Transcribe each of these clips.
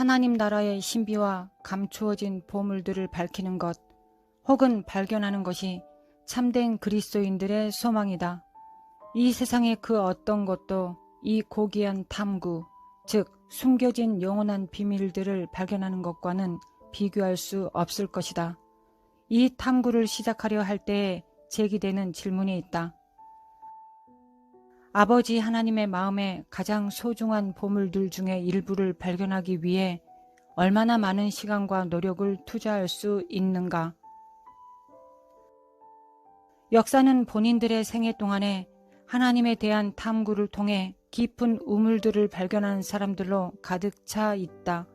하나님 나라의 신비와 감추어진 보물들을 밝히는 것 혹은 발견하는 것이 참된 그리스도인들의 소망이다. 이 세상의 그 어떤 것도 이 고귀한 탐구, 즉 숨겨진 영원한 비밀들을 발견하는 것과는 비교할 수 없을 것이다. 이 탐구를 시작하려 할 때에 제기되는 질문이 있다. 아버지 하나님의 마음에 가장 소중한 보물들 중에 일부를 발견하기 위해 얼마나 많은 시간과 노력을 투자할 수 있는가? 역사는 본인들의 생애 동안에 하나님에 대한 탐구를 통해 깊은 우물들을 발견한 사람들로 가득 차 있다.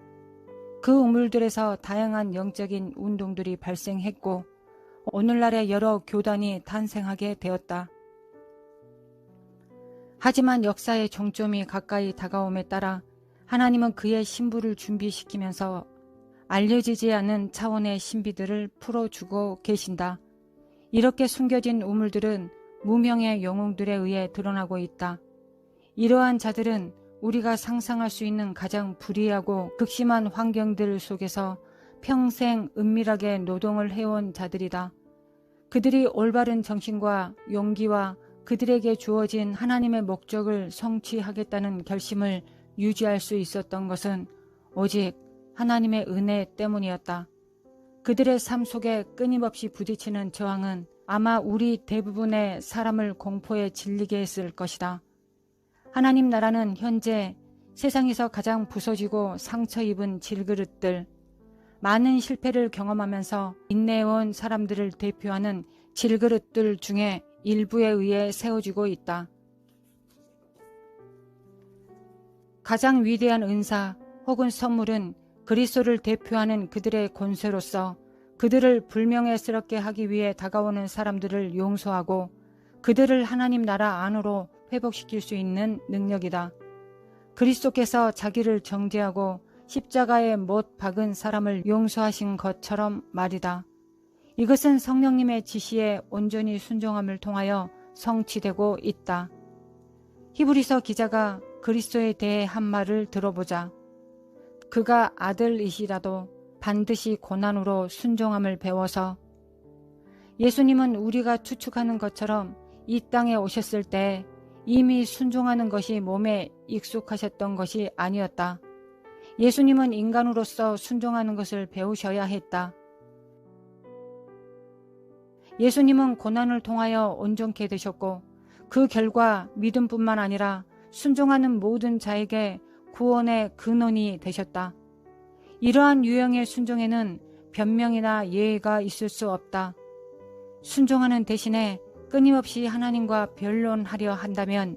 그 우물들에서 다양한 영적인 운동들이 발생했고 오늘날의 여러 교단이 탄생하게 되었다. 하지만 역사의 종점이 가까이 다가옴에 따라 하나님은 그의 신부를 준비시키면서 알려지지 않은 차원의 신비들을 풀어주고 계신다. 이렇게 숨겨진 우물들은 무명의 영웅들에 의해 드러나고 있다. 이러한 자들은 우리가 상상할 수 있는 가장 불의하고 극심한 환경들 속에서 평생 은밀하게 노동을 해온 자들이다. 그들이 올바른 정신과 용기와 그들에게 주어진 하나님의 목적을 성취하겠다는 결심을 유지할 수 있었던 것은 오직 하나님의 은혜 때문이었다. 그들의 삶 속에 끊임없이 부딪히는 저항은 아마 우리 대부분의 사람을 공포에 질리게 했을 것이다. 하나님 나라는 현재 세상에서 가장 부서지고 상처 입은 질그릇들, 많은 실패를 경험하면서 인내해온 사람들을 대표하는 질그릇들 중에 일부에 의해 세워지고 있다. 가장 위대한 은사 혹은 선물은 그리스도를 대표하는 그들의 권세로서 그들을 불명예스럽게 하기 위해 다가오는 사람들을 용서하고 그들을 하나님 나라 안으로 회복시킬 수 있는 능력이다. 그리스도께서 자기를 정죄하고 십자가에 못 박은 사람을 용서하신 것처럼 말이다. 이것은 성령님의 지시에 온전히 순종함을 통하여 성취되고 있다. 히브리서 기자가 그리스도에 대해 한 말을 들어보자. 그가 아들이시라도 반드시 고난으로 순종함을 배워서 예수님은 우리가 추측하는 것처럼 이 땅에 오셨을 때 이미 순종하는 것이 몸에 익숙하셨던 것이 아니었다. 예수님은 인간으로서 순종하는 것을 배우셔야 했다. 예수님은 고난을 통하여 온전케 되셨고 그 결과 믿음뿐만 아니라 순종하는 모든 자에게 구원의 근원이 되셨다. 이러한 유형의 순종에는 변명이나 예의가 있을 수 없다. 순종하는 대신에 끊임없이 하나님과 변론하려 한다면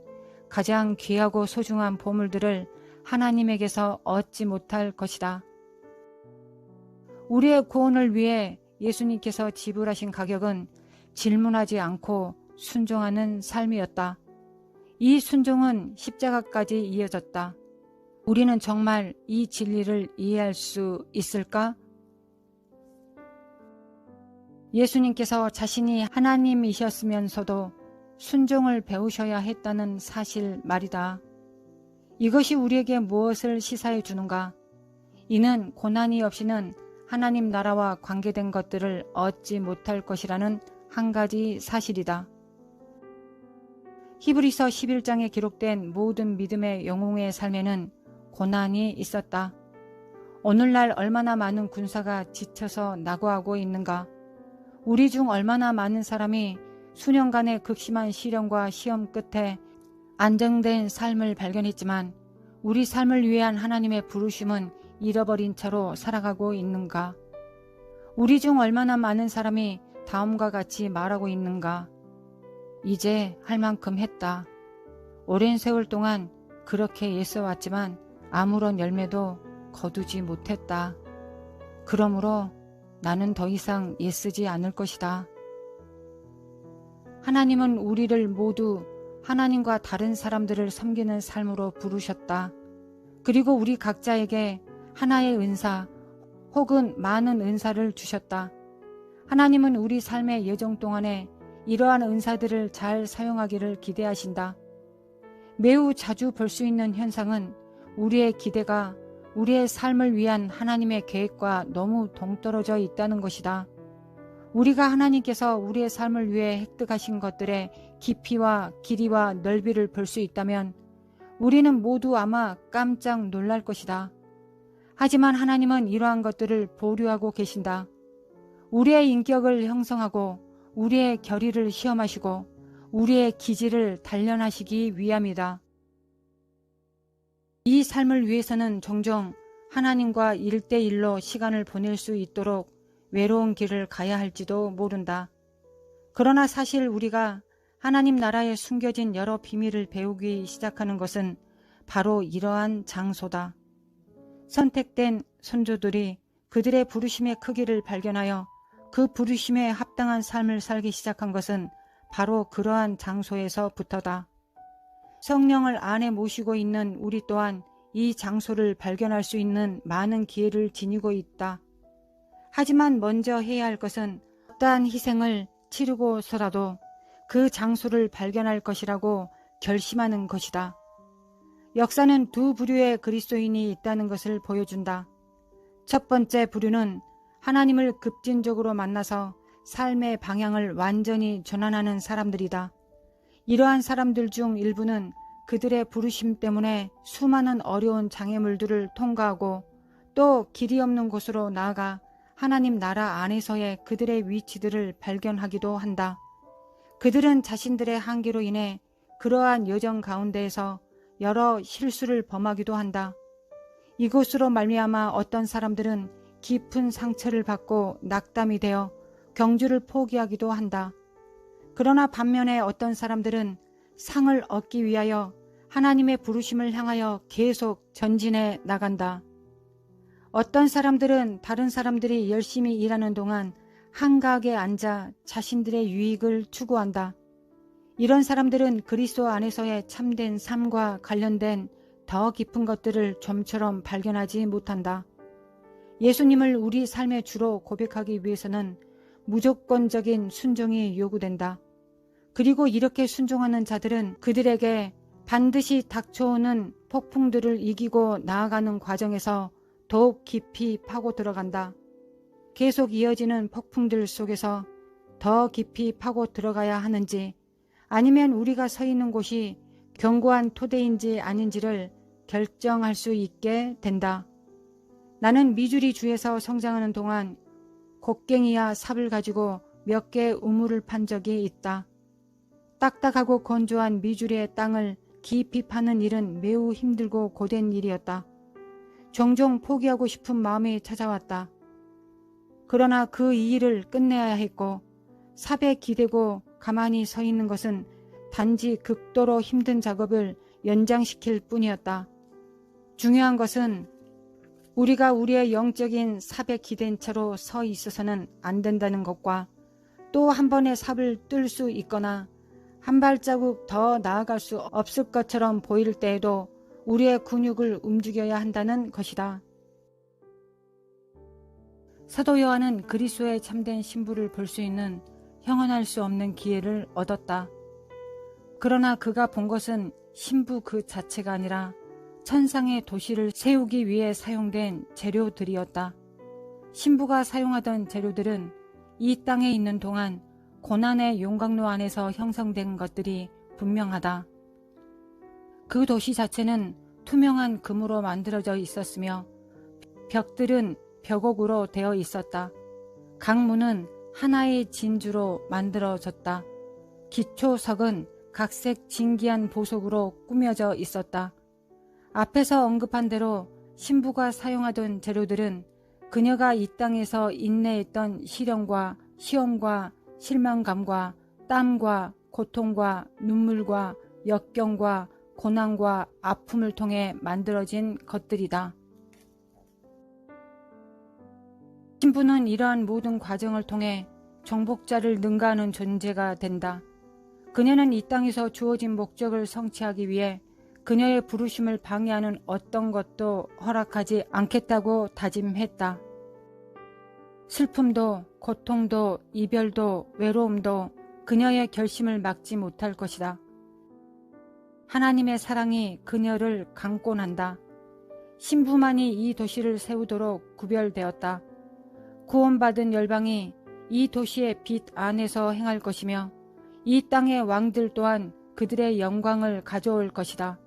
가장 귀하고 소중한 보물들을 하나님에게서 얻지 못할 것이다. 우리의 구원을 위해 예수님께서 지불하신 가격은 질문하지 않고 순종하는 삶이었다. 이 순종은 십자가까지 이어졌다. 우리는 정말 이 진리를 이해할 수 있을까? 예수님께서 자신이 하나님이셨으면서도 순종을 배우셔야 했다는 사실 말이다. 이것이 우리에게 무엇을 시사해 주는가? 이는 고난이 없이는 하나님 나라와 관계된 것들을 얻지 못할 것이라는 한 가지 사실이다. 히브리서 11장에 기록된 모든 믿음의 영웅의 삶에는 고난이 있었다. 오늘날 얼마나 많은 군사가 지쳐서 낙오하고 있는가? 우리 중 얼마나 많은 사람이 수년간의 극심한 시련과 시험 끝에 안정된 삶을 발견했지만 우리 삶을 위한 하나님의 부르심은 잃어버린 채로 살아가고 있는가? 우리 중 얼마나 많은 사람이 다음과 같이 말하고 있는가? 이제 할 만큼 했다. 오랜 세월 동안 그렇게 애써왔지만 아무런 열매도 거두지 못했다. 그러므로 나는 더 이상 애쓰지 않을 것이다. 하나님은 우리를 모두 하나님과 다른 사람들을 섬기는 삶으로 부르셨다. 그리고 우리 각자에게 하나의 은사 혹은 많은 은사를 주셨다. 하나님은 우리 삶의 여정 동안에 이러한 은사들을 잘 사용하기를 기대하신다. 매우 자주 볼 수 있는 현상은 우리의 기대가 우리의 삶을 위한 하나님의 계획과 너무 동떨어져 있다는 것이다. 우리가 하나님께서 우리의 삶을 위해 획득하신 것들의 깊이와 길이와 넓이를 볼 수 있다면 우리는 모두 아마 깜짝 놀랄 것이다. 하지만 하나님은 이러한 것들을 보류하고 계신다. 우리의 인격을 형성하고 우리의 결의를 시험하시고 우리의 기질을 단련하시기 위함이다. 이 삶을 위해서는 종종 하나님과 1대1로 시간을 보낼 수 있도록 외로운 길을 가야 할지도 모른다. 그러나 사실 우리가 하나님 나라에 숨겨진 여러 비밀을 배우기 시작하는 것은 바로 이러한 장소다. 선택된 선조들이 그들의 부르심의 크기를 발견하여 그 부르심에 합당한 삶을 살기 시작한 것은 바로 그러한 장소에서부터다. 성령을 안에 모시고 있는 우리 또한 이 장소를 발견할 수 있는 많은 기회를 지니고 있다. 하지만 먼저 해야 할 것은 어떠한 희생을 치르고서라도 그 장소를 발견할 것이라고 결심하는 것이다. 역사는 두 부류의 그리스도인이 있다는 것을 보여준다. 첫 번째 부류는 하나님을 급진적으로 만나서 삶의 방향을 완전히 전환하는 사람들이다. 이러한 사람들 중 일부는 그들의 부르심 때문에 수많은 어려운 장애물들을 통과하고 또 길이 없는 곳으로 나아가 하나님 나라 안에서의 그들의 위치들을 발견하기도 한다. 그들은 자신들의 한계로 인해 그러한 여정 가운데에서 여러 실수를 범하기도 한다. 이것으로 말미암아 어떤 사람들은 깊은 상처를 받고 낙담이 되어 경주를 포기하기도 한다. 그러나 반면에 어떤 사람들은 상을 얻기 위하여 하나님의 부르심을 향하여 계속 전진해 나간다. 어떤 사람들은 다른 사람들이 열심히 일하는 동안 한가하게 앉아 자신들의 유익을 추구한다. 이런 사람들은 그리스도 안에서의 참된 삶과 관련된 더 깊은 것들을 좀처럼 발견하지 못한다. 예수님을 우리 삶의 주로 고백하기 위해서는 무조건적인 순종이 요구된다. 그리고 이렇게 순종하는 자들은 그들에게 반드시 닥쳐오는 폭풍들을 이기고 나아가는 과정에서 더욱 깊이 파고 들어간다. 계속 이어지는 폭풍들 속에서 더 깊이 파고 들어가야 하는지 아니면 우리가 서 있는 곳이 견고한 토대인지 아닌지를 결정할 수 있게 된다. 나는 미주리 주에서 성장하는 동안 곡괭이와 삽을 가지고 몇 개 우물을 판 적이 있다. 딱딱하고 건조한 미주리의 땅을 깊이 파는 일은 매우 힘들고 고된 일이었다. 종종 포기하고 싶은 마음이 찾아왔다. 그러나 그 일을 끝내야 했고 삽에 기대고 가만히 서 있는 것은 단지 극도로 힘든 작업을 연장시킬 뿐이었다. 중요한 것은 우리가 우리의 영적인 삽에 기댄 채로 서 있어서는 안 된다는 것과 또 한 번의 삽을 뜰 수 있거나 한 발자국 더 나아갈 수 없을 것처럼 보일 때에도 우리의 근육을 움직여야 한다는 것이다. 사도 요한은 그리스도의 참된 신부를 볼 수 있는 형언할 수 없는 기회를 얻었다. 그러나 그가 본 것은 신부 그 자체가 아니라 천상의 도시를 세우기 위해 사용된 재료들이었다. 신부가 사용하던 재료들은 이 땅에 있는 동안 고난의 용광로 안에서 형성된 것들이 분명하다. 그 도시 자체는 투명한 금으로 만들어져 있었으며 벽들은 벽옥으로 되어 있었다. 강문은 하나의 진주로 만들어졌다. 기초석은 각색 진기한 보석으로 꾸며져 있었다. 앞에서 언급한 대로 신부가 사용하던 재료들은 그녀가 이 땅에서 인내했던 시련과 시험과 실망감과 땀과 고통과 눈물과 역경과 고난과 아픔을 통해 만들어진 것들이다. 신부는 이러한 모든 과정을 통해 정복자를 능가하는 존재가 된다. 그녀는 이 땅에서 주어진 목적을 성취하기 위해 그녀의 부르심을 방해하는 어떤 것도 허락하지 않겠다고 다짐했다. 슬픔도 고통도 이별도 외로움도 그녀의 결심을 막지 못할 것이다. 하나님의 사랑이 그녀를 강권한다. 신부만이 이 도시를 세우도록 구별되었다. 구원받은 열방이 이 도시의 빛 안에서 행할 것이며 이 땅의 왕들 또한 그들의 영광을 가져올 것이다.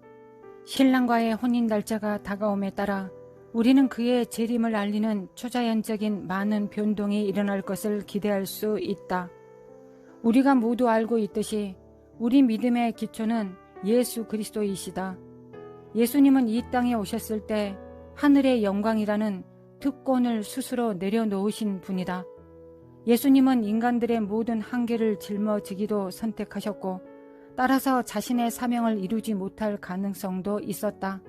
신랑과의 혼인 날짜가 다가옴에 따라 우리는 그의 재림을 알리는 초자연적인 많은 변동이 일어날 것을 기대할 수 있다. 우리가 모두 알고 있듯이 우리 믿음의 기초는 예수 그리스도이시다. 예수님은 이 땅에 오셨을 때 하늘의 영광이라는 특권을 스스로 내려놓으신 분이다. 예수님은 인간들의 모든 한계를 짊어지기도 선택하셨고 따라서 자신의 사명을 이루지 못할 가능성도 있었다.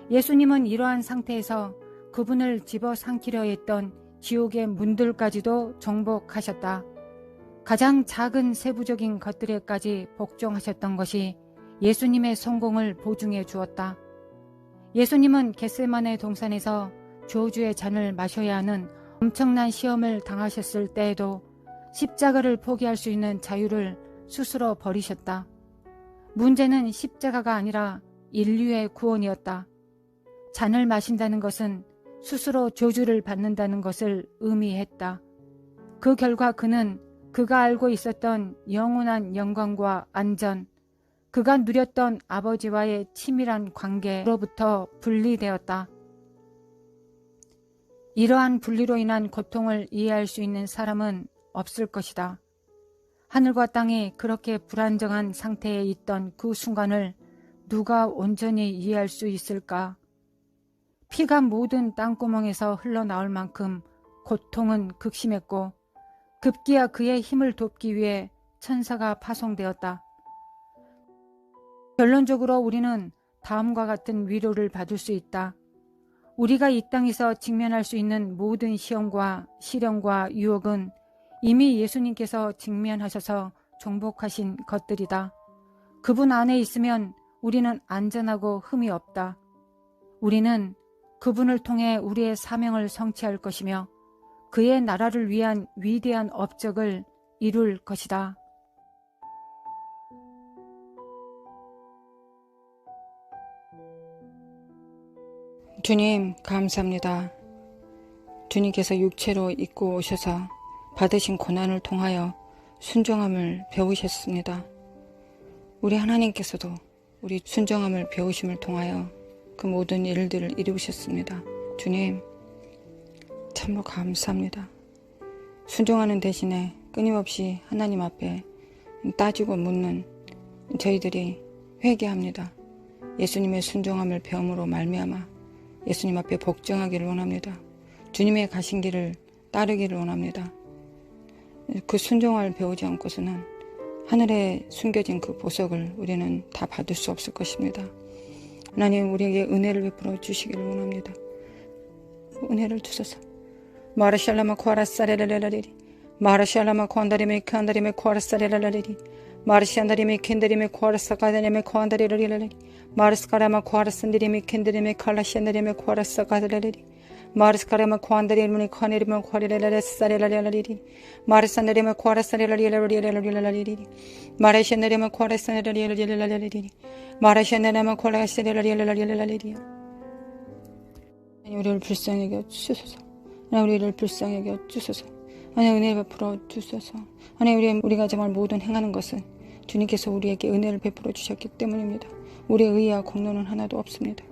예수님은 이러한 상태에서 그분을 집어삼키려 했던 지옥의 문들까지도 정복하셨다. 가장 작은 세부적인 것들에까지 복종하셨던 것이 예수님의 성공을 보증해 주었다. 예수님은 겟세마네 동산에서 저주의 잔을 마셔야 하는 엄청난 시험을 당하셨을 때에도 십자가를 포기할 수 있는 자유를 스스로 버리셨다. 문제는 십자가가 아니라 인류의 구원이었다. 잔을 마신다는 것은 스스로 저주를 받는다는 것을 의미했다. 그 결과 그는 그가 알고 있었던 영원한 영광과 안전, 그가 누렸던 아버지와의 치밀한 관계로부터 분리되었다. 이러한 분리로 인한 고통을 이해할 수 있는 사람은 없을 것이다. 하늘과 땅이 그렇게 불안정한 상태에 있던 그 순간을 누가 온전히 이해할 수 있을까? 피가 모든 땅구멍에서 흘러나올 만큼 고통은 극심했고 급기야 그의 힘을 돕기 위해 천사가 파송되었다. 결론적으로 우리는 다음과 같은 위로를 받을 수 있다. 우리가 이 땅에서 직면할 수 있는 모든 시험과 시련과 유혹은 이미 예수님께서 직면하셔서 정복하신 것들이다. 그분 안에 있으면 우리는 안전하고 흠이 없다. 우리는 그분을 통해 우리의 사명을 성취할 것이며 그의 나라를 위한 위대한 업적을 이룰 것이다. 주님 감사합니다. 주님께서 육체로 입고 오셔서 받으신 고난을 통하여 순종함을 배우셨습니다. 우리 하나님께서도 우리 순종함을 배우심을 통하여 그 모든 일들을 이루셨습니다. 주님 참으로 감사합니다. 순종하는 대신에 끊임없이 하나님 앞에 따지고 묻는 저희들이 회개합니다. 예수님의 순종함을 배움으로 말미암아 예수님 앞에 복종하기를 원합니다. 주님의 가신 길을 따르기를 원합니다. 그 순종을 배우지 않고서는 하늘에 숨겨진 그 보석을 우리는 다 받을 수 없을 것입니다. 하나님 우리에게 은혜를 베풀어 주시기를 원합니다. 은혜를 주소서. 마르샬라마 코아라사레라레라레리 마르샬라마 코안다리메 칸다리메 코아라사레라레리 마르시안다리메 켄다리메 코아라사가다리메 코안다리라레리 마르스카라마 코아라산다리메 켄다리메 칼라시안다리메 코아라사가다리리 마르스카라마 코안다리메 코아네리메 코아레라레사레라레리 마르산다리메 코아라사레라레라레라레리 마르시안다리메 코아라사레라레라레리 마르시안다리메 코아라사레라레라레리 우리를 불쌍히 여겨 주소서. 우리를 불쌍히 여겨 주소서. 하나님 은혜 베풀어 주소서. 하나님 우리가 정말 모든 행하는 것은 주님께서 우리에게 은혜를 베풀어 주셨기 때문입니다. 우리의 의와 공로는 하나도 없습니다.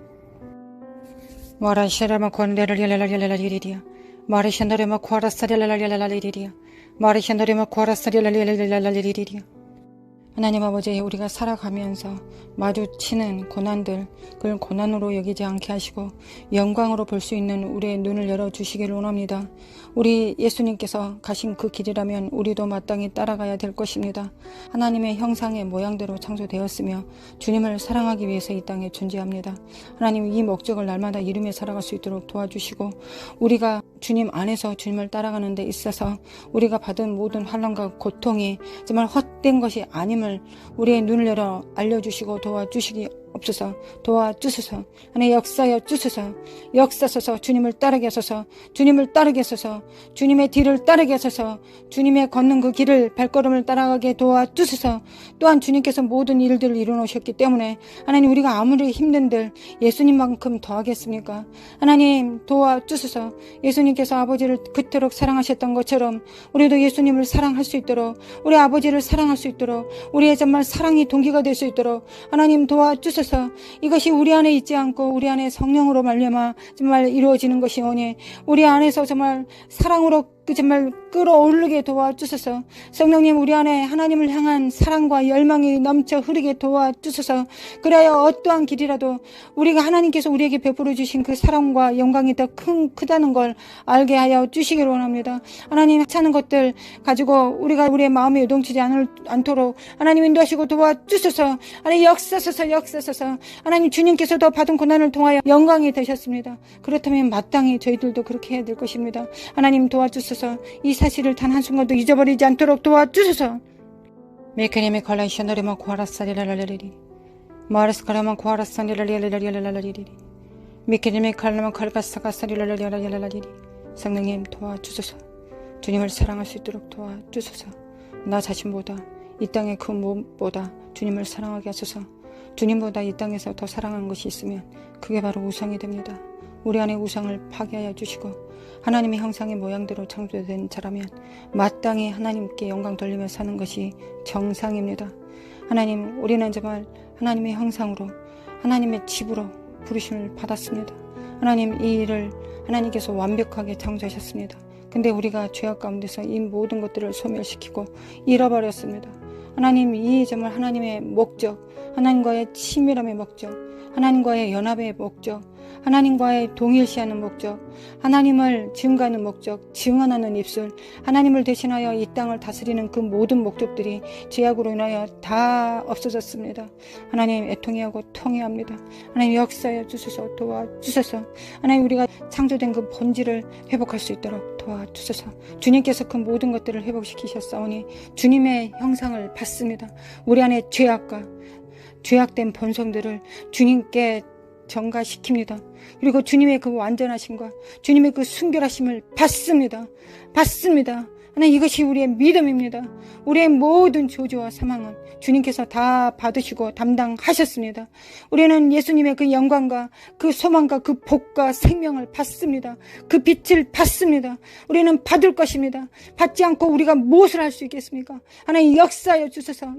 마라시라마 콘데르리라라리라리리리야 마르샨다레마 코아라사리라라리라리리리야 마르샨다레마 코아라사리라라리라리리리야 하나님 아버지 우리가 살아가면서 마주치는 고난들 그걸 고난으로 여기지 않게 하시고 영광으로 볼 수 있는 우리의 눈을 열어주시기를 원합니다. 우리 예수님께서 가신 그 길이라면 우리도 마땅히 따라가야 될 것입니다. 하나님의 형상의 모양대로 창조되었으며 주님을 사랑하기 위해서 이 땅에 존재합니다. 하나님 이 목적을 날마다 이루며 살아갈 수 있도록 도와주시고 우리가 주님 안에서 주님을 따라가는 데 있어서 우리가 받은 모든 환난과 고통이 정말 헛된 것이 아님을 우리의 눈을 열어 알려주시고 도와주시기 없어서 도와주소서. 하나님 역사여 주소서. 역사소서. 주님을 따르게 하소서. 주님을 따르게 하소서. 주님의 뒤를 따르게 하소서. 주님의 걷는 그 길을 발걸음을 따라가게 도와주소서. 또한 주님께서 모든 일들을 이루어놓으셨기 때문에 하나님 우리가 아무리 힘든들 예수님만큼 더 하겠습니까? 하나님 도와주소서. 예수님께서 아버지를 그토록 사랑하셨던 것처럼 우리도 예수님을 사랑할 수 있도록, 우리 아버지를 사랑할 수 있도록, 우리의 정말 사랑이 동기가 될 수 있도록 하나님 도와주소서. 이것이 우리 안에 있지 않고 우리 안에 성령으로 말미암아 정말 이루어지는 것이오니 우리 안에서 정말 사랑으로 정말 끌어오르게 도와주소서. 성령님 우리 안에 하나님을 향한 사랑과 열망이 넘쳐 흐르게 도와주소서. 그래야 어떠한 길이라도 우리가 하나님께서 우리에게 베풀어 주신 그 사랑과 영광이 더 크다는 걸 알게 하여 주시기를 원합니다. 하나님 하찮은 것들 가지고 우리가 우리의 마음에 요동치지 않도록 하나님 인도하시고 도와주소서. 하나님 역사소서. 하나님 주님께서도 받은 고난을 통하여 영광이 되셨습니다. 그렇다면 마땅히 저희들도 그렇게 해야 될 것입니다. 하나님 도와주소서. 이 사실을 단 한순간도 잊어버리지 않도록 도와주소서. 메케님의 컬라이셔너리만 구하라사리라라리리 마르스카라만 구하라사리라라리라리라리리 메케님의 칼라만 칼가사가사리라라리라리리 성령님 도와주소서. 주님을 사랑할 수 있도록 도와주소서. 나 자신보다 이 땅의 그 무엇보다 주님을 사랑하게 하소서. 주님보다 이 땅에서 더 사랑한 것이 있으면 그게 바로 우상이 됩니다. 우리 안에 우상을 파괴하여 주시고 하나님의 형상의 모양대로 창조된 자라면 마땅히 하나님께 영광 돌리며 사는 것이 정상입니다. 하나님 우리는 정말 하나님의 형상으로 하나님의 집으로 부르심을 받았습니다. 하나님 이 일을 하나님께서 완벽하게 창조하셨습니다. 근데 우리가 죄악 가운데서 이 모든 것들을 소멸시키고 잃어버렸습니다. 하나님 이 정말 하나님의 목적, 하나님과의 친밀함의 목적, 하나님과의 연합의 목적, 하나님과의 동일시하는 목적, 하나님을 증거하는 목적, 증언하는 입술, 하나님을 대신하여 이 땅을 다스리는 그 모든 목적들이 죄악으로 인하여 다 없어졌습니다. 하나님 애통해하고 통해합니다. 하나님 역사여 주소서. 도와주소서. 하나님 우리가 창조된 그 본질을 회복할 수 있도록 도와주소서. 주님께서 그 모든 것들을 회복시키셨사오니 주님의 형상을 받습니다. 우리 안에 죄악된 본성들을 주님께 전가시킵니다. 그리고 주님의 그 완전하심과 주님의 그 순결하심을 받습니다. 하나님 이것이 우리의 믿음입니다. 우리의 모든 저주와 사망은 주님께서 다 받으시고 담당하셨습니다. 우리는 예수님의 그 영광과 그 소망과 그 복과 생명을 받습니다. 그 빛을 받습니다. 우리는 받을 것입니다. 받지 않고 우리가 무엇을 할 수 있겠습니까? 하나님 역사여 주소서.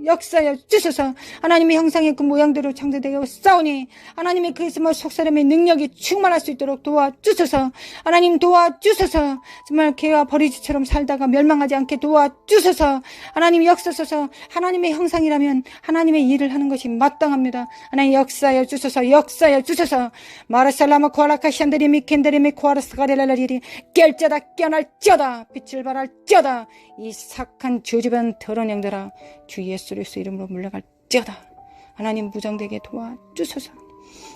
하나님의 형상의 그 모양대로 창조되어 싸우니 하나님의 그 정말 속사람의 능력이 충만할 수 있도록 도와주소서. 하나님 도와주소서. 정말 개와 버리지처럼 살다가 멸망하지 않게 도와주소서. 하나님 역사소서. 하나님의 형상이라면 하나님의 일을 하는 것이 마땅합니다. 하나님 역사여 주소서. 마르살라마 코아라카시안드리미 켄드리미 코아라스가레랄라리리 깰자다 깨어날자다 빛을 발할자다 이 착한 저주변 더러운 영들아 주 예수 그리스도 이름으로 물러갈자다. 하나님 무장되게 도와주소서.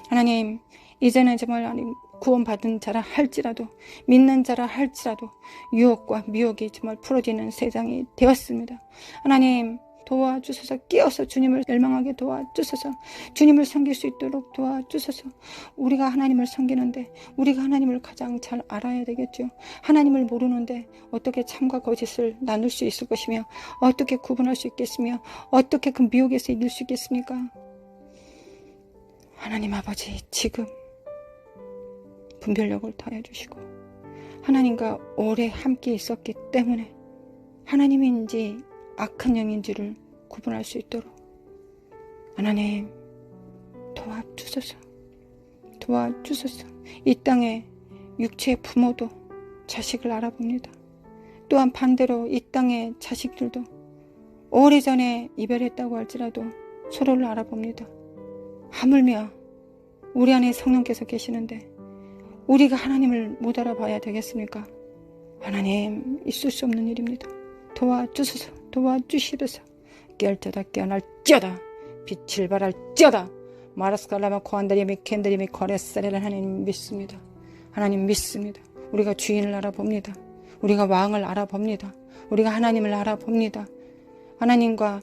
하나님 이제는 정말 하나님 구원받은 자라 할지라도 믿는 자라 할지라도 유혹과 미혹이 정말 풀어지는 세상이 되었습니다. 하나님 도와주소서. 깨어서 주님을 열망하게 도와주소서. 주님을 섬길 수 있도록 도와주소서. 우리가 하나님을 섬기는데 우리가 하나님을 가장 잘 알아야 되겠죠. 하나님을 모르는데 어떻게 참과 거짓을 나눌 수 있을 것이며 어떻게 구분할 수 있겠으며 어떻게 그 미혹에서 이길 수 있겠습니까? 하나님 아버지 지금 분별력을 더해 주시고 하나님과 오래 함께 있었기 때문에 하나님인지 악한 영인지를 구분할 수 있도록 하나님 도와주소서. 이 땅에 육체의 부모도 자식을 알아봅니다. 또한 반대로 이 땅의 자식들도 오래전에 이별했다고 할지라도 서로를 알아봅니다. 하물며 우리 안에 성령께서 계시는데 우리가 하나님을 못 알아봐야 되겠습니까? 하나님 있을 수 없는 일입니다. 도와주시소서. 깨어날자다 깨어날자다 빛을 발할자다 마라스칼라마 코안다리미 켄다리미 코레사레를 하나님 믿습니다. 우리가 주인을 알아봅니다. 우리가 왕을 알아봅니다. 우리가 하나님을 알아봅니다. 하나님과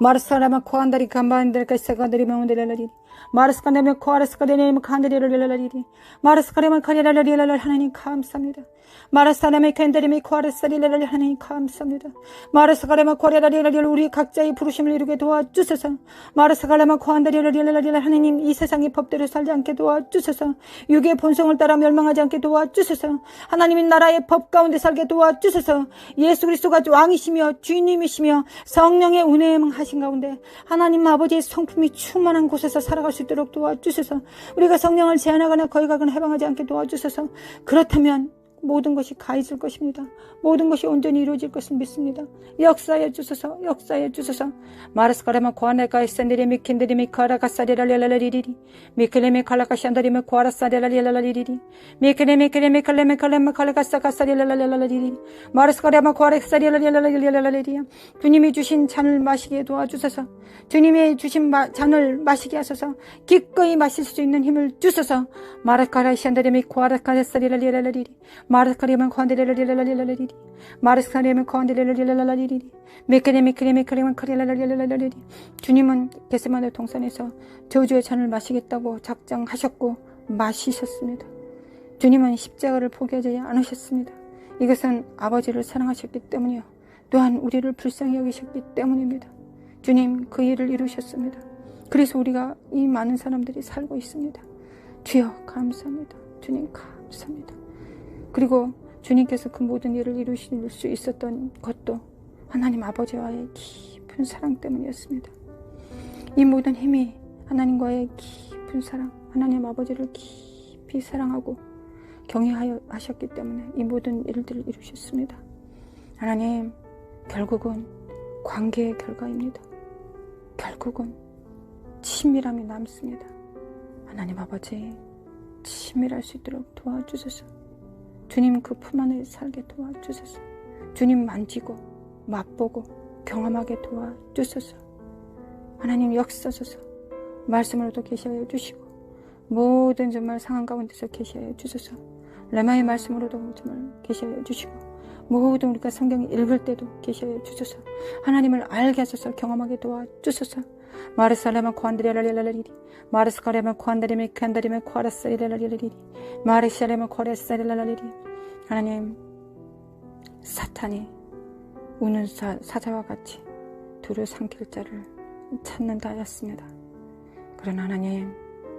마르스카라마 코안다리 간바인들까 세가들이 명들라리리 마르스카네메 코아르스카데네메 칸데리라리라리리 마르스카레마 카리라리라리 하나님 감사합니다. 마르스카레메 캔데리메 코아르스카리라리 하나님 감사합니다. 마르스카레마 코아르라리라리 우리 각자의 부르심을 이루게 도와주소서. 마르스카레마 코안다리라리라리 하나님 이 세상의 법대로 살지 않게 도와주소서. 육의 본성을 따라 멸망하지 않게 도와주소서. 하나님의 나라의 법 가운데 살게 도와주소서. 예수 그리스도가 왕이시며 주인님이시며 성령의 운행하신 가운데 하나님 아버지의 성품이 충만한 곳에서 살아갈 수 있도록 도와주소서. 우리가 성령을 제한하거나 거역하거나 해방하지 않게 도와주소서. 그렇다면 모든 것이 가해질 것입니다. 모든 것이 온전히 이루어질 것을 믿습니다. 역사해 주소서. 역사해 주소서. 마르스카라마 코아네카 센데리미 킨데리미 카라카사리랄랄랄리리 미클레미 칼라카샨다리미 코아라사리랄랄랄리리 미클레미 클레미 칼레미 칼레미 칼라카사카사리랄랄랄리리 마르스카라마 코아렉사리랄랄랄리리 주님이 주신 잔을 마시게 도와주소서. 주님의 주신 잔을 마시게 하소서. 기꺼이 마실 수 있는 힘을 주소서. 마르카라샨다리미 코아라카사리랄랄리리 마르스카리면 콘데렐렐렐렐렐렐렐렐 마르스카리면 콘데렐렐렐렐렐렐 메케레메케레메케레면 카리랄랄랄랄랄 주님은 겟세마네 동산에서 저주의 잔을 마시겠다고 작정하셨고 마시셨습니다. 주님은 십자가를 포기하지 않으셨습니다. 이것은 아버지를 사랑하셨기 때문이요 또한 우리를 불쌍히 여기셨기 때문입니다. 주님 그 일을 이루셨습니다. 그래서 우리가 이 많은 사람들이 살고 있습니다. 주여 감사합니다. 주님 감사합니다. 그리고 주님께서 그 모든 일을 이루실 수 있었던 것도 하나님 아버지와의 깊은 사랑 때문이었습니다. 이 모든 힘이 하나님과의 깊은 사랑, 하나님 아버지를 깊이 사랑하고 경외하여 하셨기 때문에 이 모든 일들을 이루셨습니다. 하나님, 결국은 관계의 결과입니다. 결국은 친밀함이 남습니다. 하나님 아버지, 친밀할 수 있도록 도와주소서. 주님 그 품 안에 살게 도와주소서. 주님 만지고 맛보고 경험하게 도와주소서. 하나님 역사소서. 말씀으로도 계시하여 주시고 모든 정말 상황 가운데서 계시하여 주소서. 레마의 말씀으로도 정말 계시하여 주시고 모든 우리가 성경을 읽을 때도 계시하여 주소서. 하나님을 알게 하소서. 경험하게 도와주소서. 마르살레마 코안드레랄랄랄리리 마르스카레마 코안드레메 칸다레메 코아라사리랄랄리리 마르샤레마 코아라사리랄랄리리 하나님 사탄이 우는 사자와 같이 두루 삼킬 자를 찾는다 하였습니다. 그러나 하나님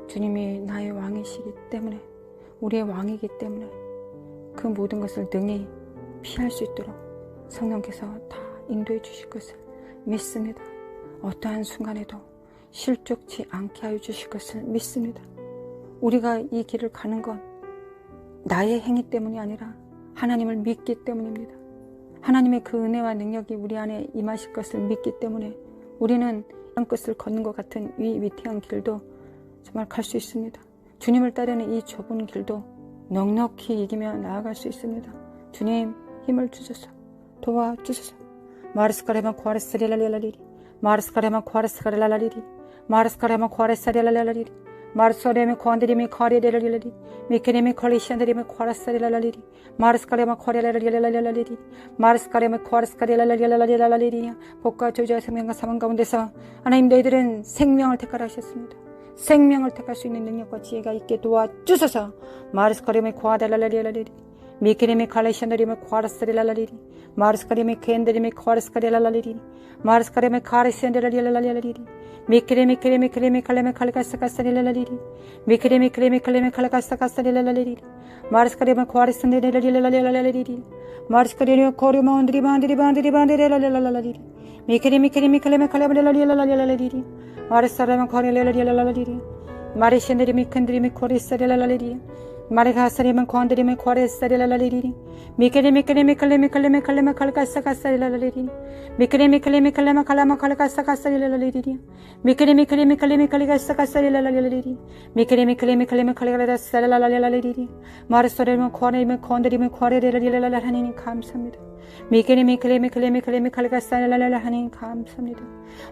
주님이 나의 왕이시기 때문에 우리의 왕이기 때문에 그 모든 것을 능히 피할 수 있도록 성령께서 다 인도해 주실 것을 믿습니다. 어떠한 순간에도 실족치 않게 하여 주실 것을 믿습니다. 우리가 이 길을 가는 건 나의 행위 때문이 아니라 하나님을 믿기 때문입니다. 하나님의 그 은혜와 능력이 우리 안에 임하실 것을 믿기 때문에 우리는 땅끝을 걷는 것 같은 이 위태한 길도 정말 갈 수 있습니다. 주님을 따르는 이 좁은 길도 넉넉히 이기며 나아갈 수 있습니다. 주님 힘을 주소서. 도와주소서. 마르스카레마 코아레스리랄랄리리 마르스카레마 코아레스카레랄랄리리 마르스카레마 코아레스리랄랄리리 마르스카레마 코안드리미 코아레레랄리리 미케레미 콜리시안드리미 코아레스리랄랄리리 마르스카레마 코아레랄랄리리 마르스카레마 코아레스카레랄랄리리 복과 저주와 생명과 사망 가운데서 하나님 너희들은 생명을 택하라 하셨습니다. 생명을 택할 수 있는 능력과 지혜가 있게 도와주소서. 마르스카레마 코아레랄랄리리 미케레미 콜리시안드리미 코아레스리랄랄리리 마르스카레미 켄드리미 코아레스카레랄랄리리 마르스카레미 카레시안드리랄랄리리 미케레미 크레미 크레미 칼레미 칼가사카사리랄랄리리 미케레미 크레미 칼레미 칼가사카사리랄랄리리 마르스카레미 코아레스리랄랄리리 마르스카레미 코르마운드리 반드리 반드리 반드리랄랄랄리리 미케레미 크레미 칼레미 칼레미랄랄리리 마르스카레미 코아레랄랄리리 마르시안드리미 켄드리미 코아레스리랄랄리리 마르가사리만 코안드리미 코아레스리랄랄리리 미케레미 크레미 칼레미 칼레미 칼레미 칼가사카사리랄랄리리 미케레미 클레미 칼레마 칼라마 칼가사카사리랄랄리리 미케레미 클레미 칼레미 칼가사카사리랄랄리리 미케레미 클레미 칼레미 칼가사카사리랄랄리리 마르소레미 코아레미 코안드리미 코아레랄랄랄 하나님 감사합니다. 미케레미 클레미 클레미 클레미 칼가사리랄랄 하나님 감사합니다.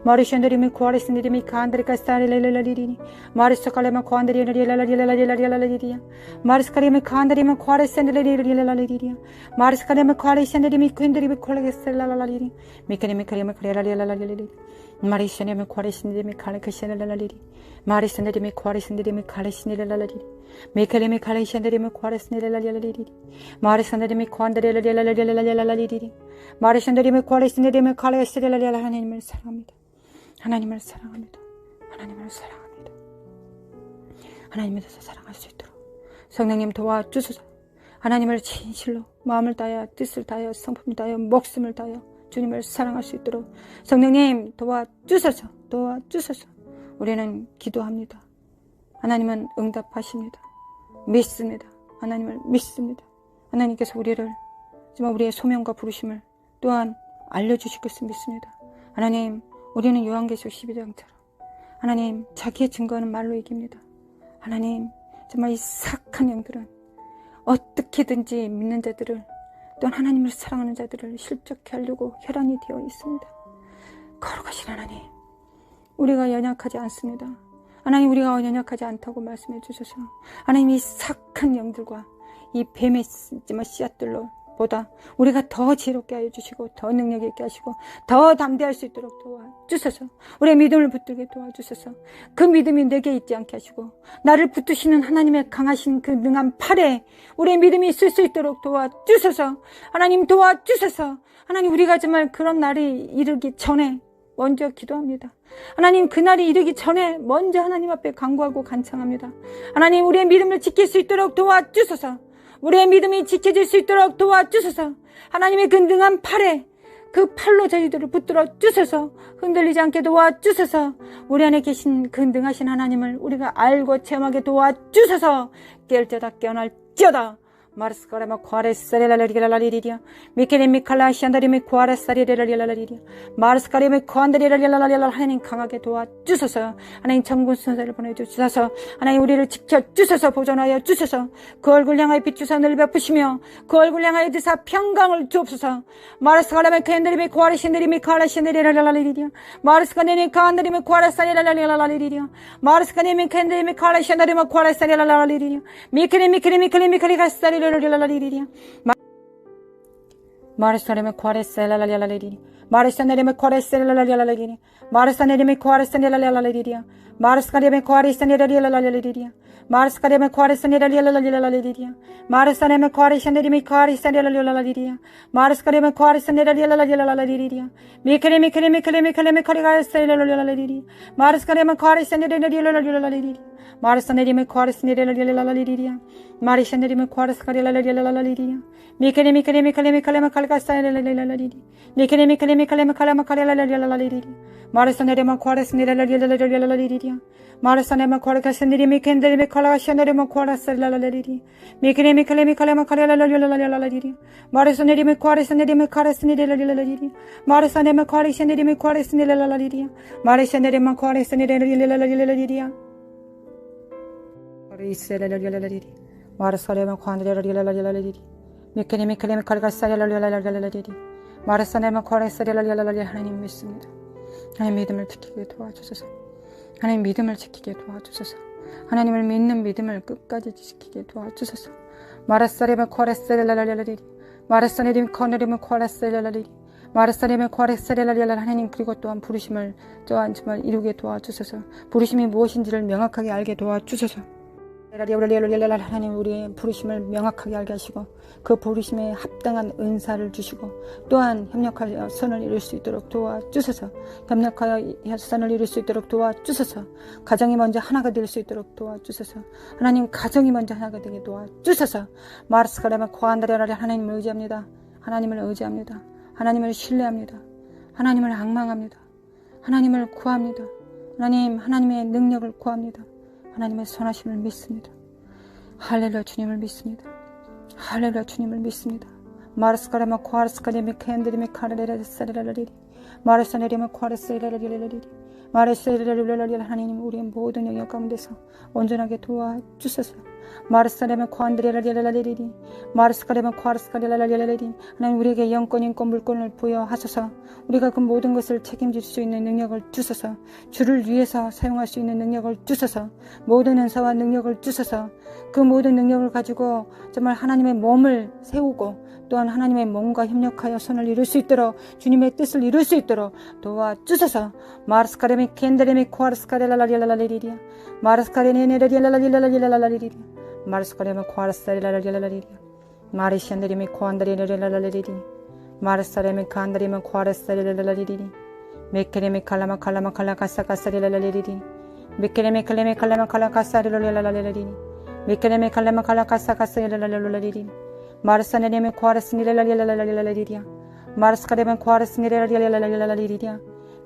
마르션드리미 코아레스니리미 칸드리카사리랄랄리리 마르소칼레마 코안드리랄랄랄랄랄랄리리 마르스카리메 칸다리메 콰레센데리리리리리리리리야 마르스카리메 콰레센데리미 퀸드리미 콜레게셀라라리리 미케리메 카리메 카레라리라리리리 마리샤네메 콰레센데리미 칼레케셀라라리리 마리센데리미 콰레센데리미 칼레신데라리리 미케리메 칼레센데리미 콰레센데라리리리 마리센데리미 콴데레라리라리라리라리리 마리센데리미 콰레센데리미 칼레셀라라리라 하나님을 사랑합니다. 하나님을 사랑합니다. 하나님을 사랑합니다. 하나님께서 사랑할 수 있도록 성령님 도와주소서. 하나님을 진실로 마음을 다하여 뜻을 다하여 성품을 다하여 목숨을 다하여 주님을 사랑할 수 있도록 성령님 도와주소서. 도와주소서. 우리는 기도합니다. 하나님은 응답하십니다. 믿습니다. 하나님을 믿습니다. 하나님께서 우리를 정말 우리의 소명과 부르심을 또한 알려주실 것을 믿습니다. 하나님, 우리는 요한계시록 12장처럼 하나님 자기의 증거는 말로 이깁니다. 하나님, 정말 이 사악한 영들은 어떻게든지 믿는 자들을 또한 하나님을 사랑하는 자들을 실족케 하려고 혈안이 되어 있습니다. 거룩하신 하나님, 우리가 연약하지 않습니다. 하나님, 우리가 연약하지 않다고 말씀해 주셔서 하나님 이 사악한 영들과 이 뱀의 씨앗들로 보다 우리가 더 지혜롭게 하여 주시고 더 능력 있게 하시고 더 담대할 수 있도록 도와주셔서 우리의 믿음을 붙들게 도와주셔서 그 믿음이 내게 있지 않게 하시고 나를 붙드시는 하나님의 강하신 그 능한 팔에 우리의 믿음이 있을 수 있도록 도와주셔서 하나님 도와주셔서 하나님 우리가 정말 그런 날이 이르기 전에 먼저 기도합니다. 하나님 그날이 이르기 전에 먼저 하나님 앞에 간구하고 간청합니다. 하나님 우리의 믿음을 지킬 수 있도록 도와주셔서 우리의 믿음이 지켜질 수 있도록 도와주셔서 하나님의 그 능한 팔에 그 팔로 저희들을 붙들어 주셔서 흔들리지 않게 도와주셔서 우리 안에 계신 그 능하신 하나님을 우리가 알고 체험하게 도와주셔서 깰때다 깨어날지어다. 마르스카레마 콰레스레라리라리리리야 미케레미 칼라시안다리미 콰레스레라리라리리리야 마르스카레미 콰안다리라리라리라 하나님 강하게 도와주셔서 하나님 정군 선사를 보내주셔서 하나님 우리를 지켜주셔서 보존하여 주셔서 그 얼굴 향하여 비추사 늘 베푸시며 그 얼굴 향하여 드사 평강을 주옵소서. 마르스카레미 캔드리미 콰레신드리미 칼라시안다리라리라리리야 마르스카레미 칸드리미 콰레스레라리라리리리야 마르스카레미 캔드리미 칼라시안다리미 콰레스레라리라리리야 미케레미 가스타리 마르사네메 콰레셀라라라라리리 마르사네메 콰레셀라라라라리리 마르사네메 콰레셀라라라라리리야 마르스카레메 콰레셀라라라라리리야 마르스카레메 콰레셀라라라라리리야 마르사네메 콰레셀라라라리리 콰레셀라라라리리야 마르스카레메 콰레셀라라라라리리야 미케레미 카레가셀라라라라리리 마르스카레메 콰레셀라라라라리리 마르사네메 콰레셀라라라라리리야 마리샤네리메 콰레스카레라라라라리리야 미케레미 칼가사라라라라리리 미케레미 칼라마카라라라라리리 마르사네레마 콰레스네라라라라리리야 마르사네마 콰레카스네리미 켄데리미 칼라샤네레마 콰레셀라라리리 미케레미 칼라마카라라라라리리 마르사네리미 콰레스네리미 카레스네라라라리리 마르사네마 콰레스네리미 콰레스네라라라리리 마르샤네레마 콰레스네라라라라리리야 마르사레라라라리리 마르사레마 콰레라라라라리리 미케레미 칼가사라라라라리리 마르사네마 콰레스레라라라리 하나님 믿습니다. 하나님 믿음을 지키게 도와주소서. 하나님 믿음을 지키게 도와주소서. 하나님을 믿는 믿음을 끝까지 지키게 도와주소서. 마르사레마 콰레스레라라라리리 마르사네림 커네림은 콰레스레라라리리 마르사레마 콰레스레라라라 하나님 그리고 또한 부르심을 또한 정말 이루게 도와주소서. 부르심이 무엇인지를 명확하게 알게 도와주소서. 하나님 우리의 부르심을 명확하게 알게 하시고 그 부르심에 합당한 은사를 주시고 또한 협력하여 선을 이룰 수 있도록 도와주소서. 협력하여 선을 이룰 수 있도록 도와주소서. 가정이 먼저 하나가 될 수 있도록 도와주소서. 하나님 가정이 먼저 하나가 되게 도와주소서. 마르스카레마 코안다레라리 하나님을 의지합니다. 하나님을 의지합니다. 하나님을 신뢰합니다. 하나님을 앙망합니다. 하나님을 구합니다. 하나님의 능력을 구합니다. 하나님의 선하심을 믿습니다. 할렐루야 주님을 믿습니다. 할렐루야 주님을 믿습니다. 마르스카레마 코아르스카레미 캔드리미 카레레레사레라리리 마르사네리마 코아라스리라리라리리 마르사리라리라리라 하나님 우리의 모든 영역 가운데서 온전하게 도와주소서. 마르사레마 코안드리라리라리리 마르스카레마 코아라스카리라리라리리 하나님 우리에게 영권 인권 물권을 부여하소서. 우리가 그 모든 것을 책임질 수 있는 능력을 주소서. 주를 위해서 사용할 수 있는 능력을 주소서. 모든 은사와 능력을 주소서. 그 모든 능력을 가지고 정말 하나님의 몸을 세우고 또한 하나님의 몸과 협력하여 선을 이룰 수 있도록 주님의 뜻을 이룰 수 있도록 도와주소서. 마르스카레미 켄데레미 코아라스카리라리라리리리야 마르스카레네네라리라리라리라리리리야 마르스카레미 코아라스카리라리라리리리야 마르시안데리미 코안다리라리라리리리 마르사레미 칸다리미 코아라스카리라리라리리 메케레미 칼라마 칼라마 칼라카사카사리라리리리 메케레미 칼레미 칼라마 칼라카사리라리라리리리 메케레미 칼라마 칼라카사카사리라리라리리 마르사네레미 코아라스니라리라리라리리리야 마르스카레미 코아라스니라리라리라리리리야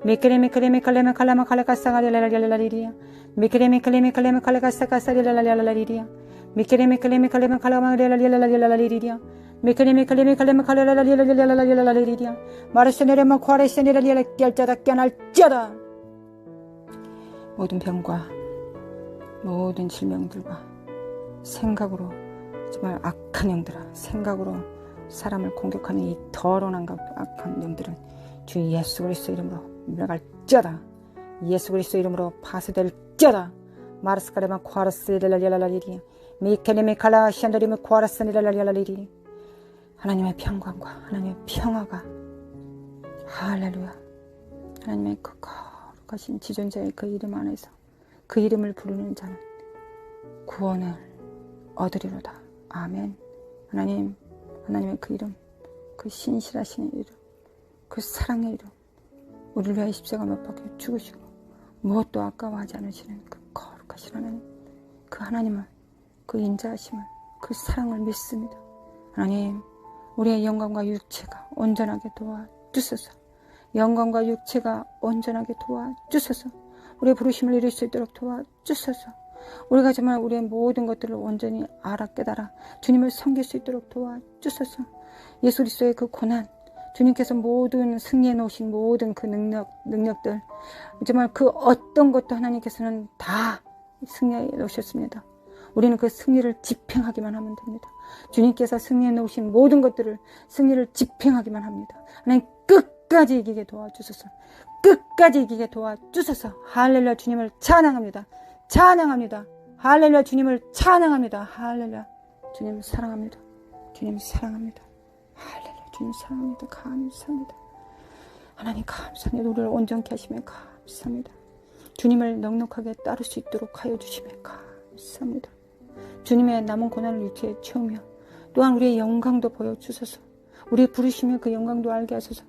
메케레미 칼레미 칼라마 칼라마 칼라카사리라리라리리리야 메케레미 칼레미 칼레미 칼라카사카사리라리라리리리야 메케레미 칼레미 칼레미 칼라마리라리라리라리리리야 메케레미 칼레미 칼레미 칼라라리라리라리라리리리야 마르사네레미 코아라스니라리라리랄자다 깨날자다. 모든 병과 모든 질병들과 생각으로 정말 악한 영들아 생각으로 사람을 공격하는 이 더러운 악한 영들은 주 예수 그리스도 이름으로 멸할지어다. 예수 그리스도 이름으로 파쇄될지어다. 마르스카레마 코아라스리라리라리리 미케레미 칼라시안드리미 코아라스리라리라리리 하나님의 평강과 하나님의 평화가 할렐루야 하나님의 그 거룩하신 지존자의 그 이름 안에서 그 이름을 부르는 자는 구원을 얻으리로다. 아멘. 하나님, 하나님의 그 이름, 그 신실하신 이름, 그 사랑의 이름, 우리를 위하여 십자가 못 박혀 죽으시고 무엇도 아까워하지 않으시는 그 거룩하신 하나님, 그 하나님을, 그 인자하심을, 그 사랑을 믿습니다. 하나님, 우리의 영광과 육체가 온전하게 도와주소서. 영광과 육체가 온전하게 도와주소서. 우리의 부르심을 이룰 수 있도록 도와주소서. 우리가 정말 우리의 모든 것들을 온전히 알아 깨달아 주님을 섬길 수 있도록 도와주소서. 예수 그리스도의 그 고난, 주님께서 모든 승리해 놓으신 모든 그 능력들 정말 그 어떤 것도 하나님께서는 다 승리해 놓으셨습니다. 우리는 그 승리를 집행하기만 하면 됩니다. 주님께서 승리해 놓으신 모든 것들을 승리를 집행하기만 합니다. 하나님 끝까지 이기게 도와주소서. 끝까지 이기게 도와주소서. 할렐루야. 주님을 찬양합니다. 찬양합니다. 할렐루야. 주님을 찬양합니다. 할렐루야. 주님 사랑합니다. 주님 사랑합니다. 할렐루야. 주님 사랑합니다. 감사합니다. 하나님 감사합니다. 우리를 온전케 하시며 감사합니다. 주님을 넉넉하게 따를 수 있도록 하여 주시며 감사합니다. 주님의 남은 고난을 육체에 채우며 또한 우리의 영광도 보여주소서. 우리의 부르시며 그 영광도 알게 하소서.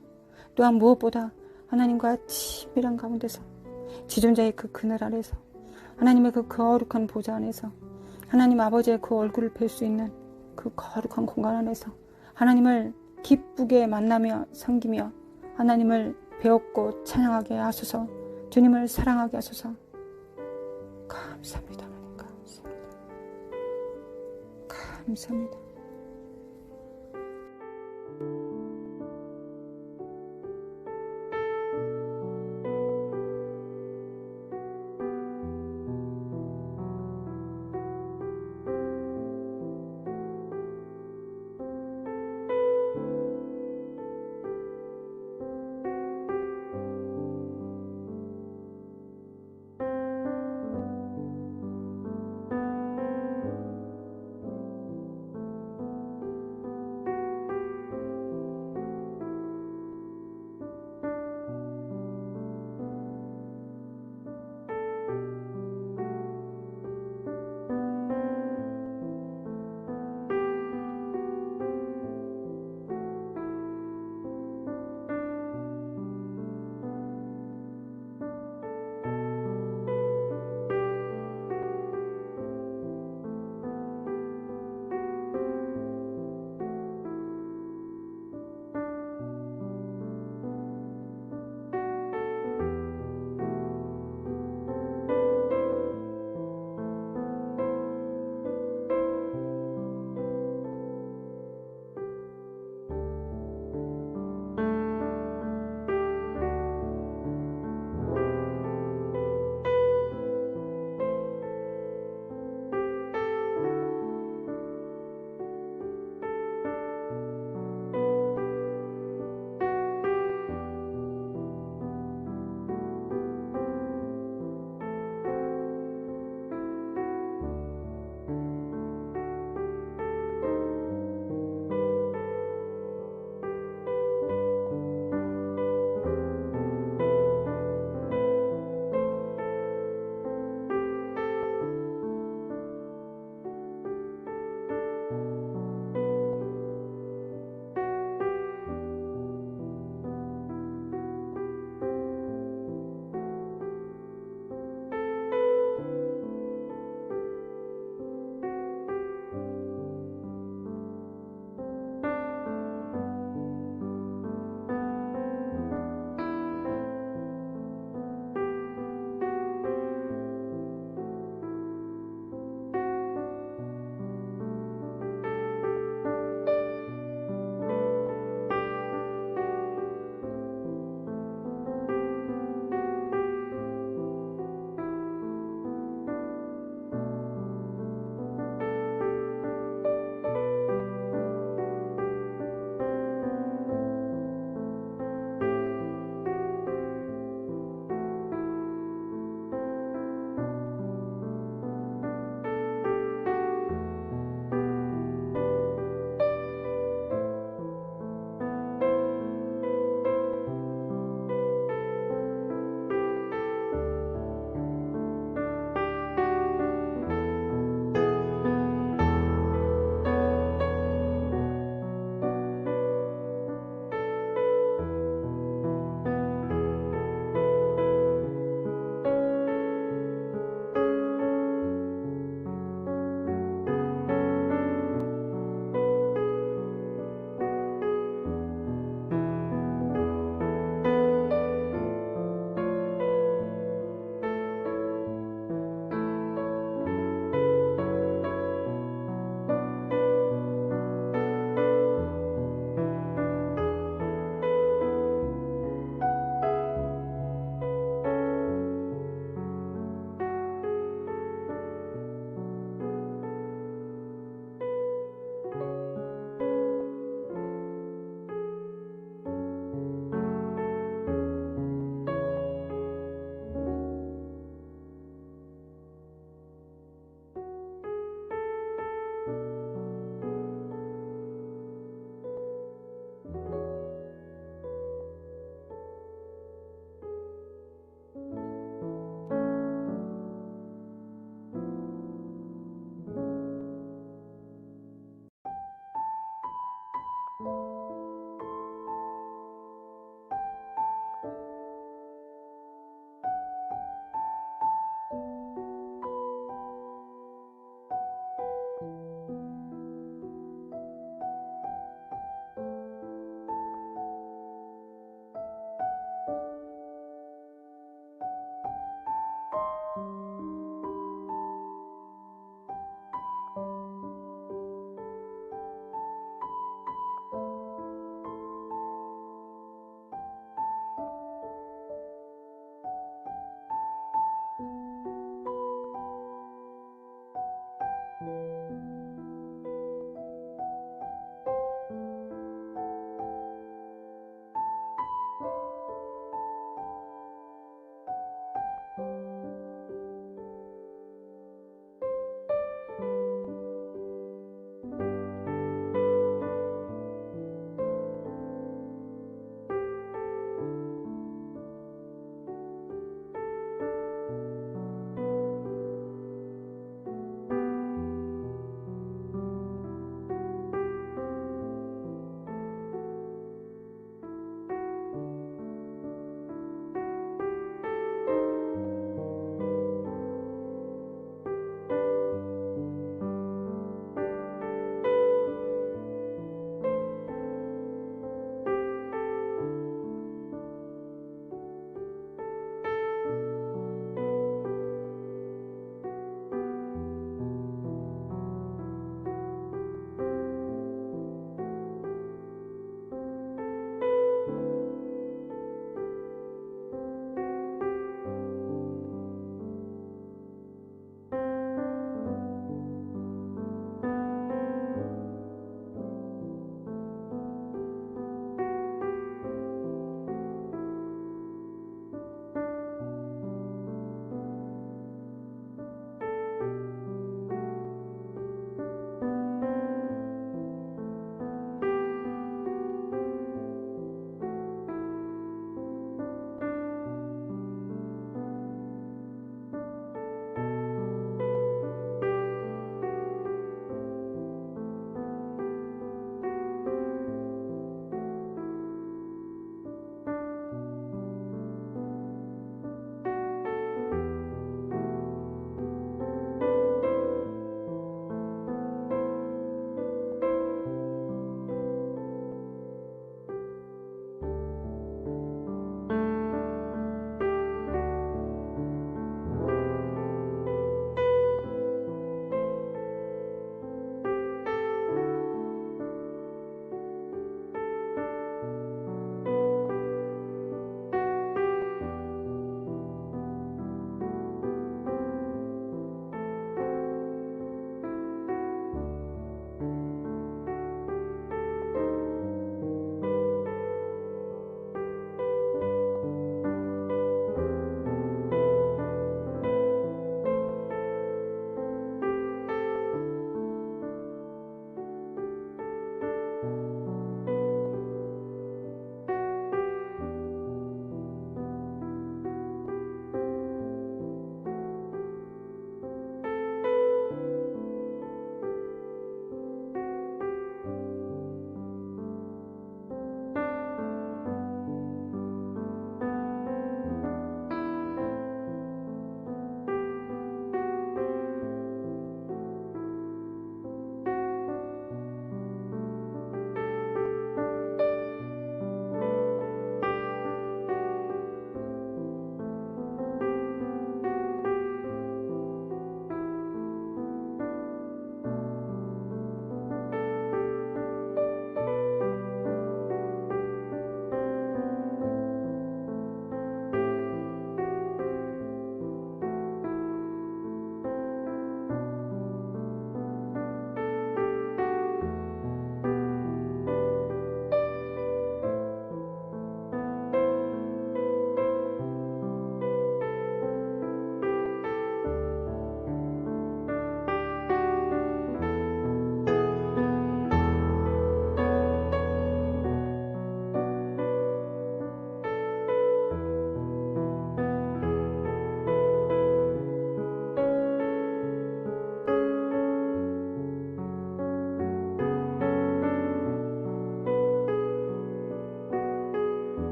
또한 무엇보다 하나님과 친밀한 가운데서 지존자의 그 그늘 아래서 하나님의 그 거룩한 보좌 안에서 하나님 아버지의 그 얼굴을 뵐 수 있는 그 거룩한 공간 안에서 하나님을 기쁘게 만나며 섬기며 하나님을 배웠고 찬양하게 하소서. 주님을 사랑하게 하소서. 감사합니다. 하나님 감사합니다. 감사합니다.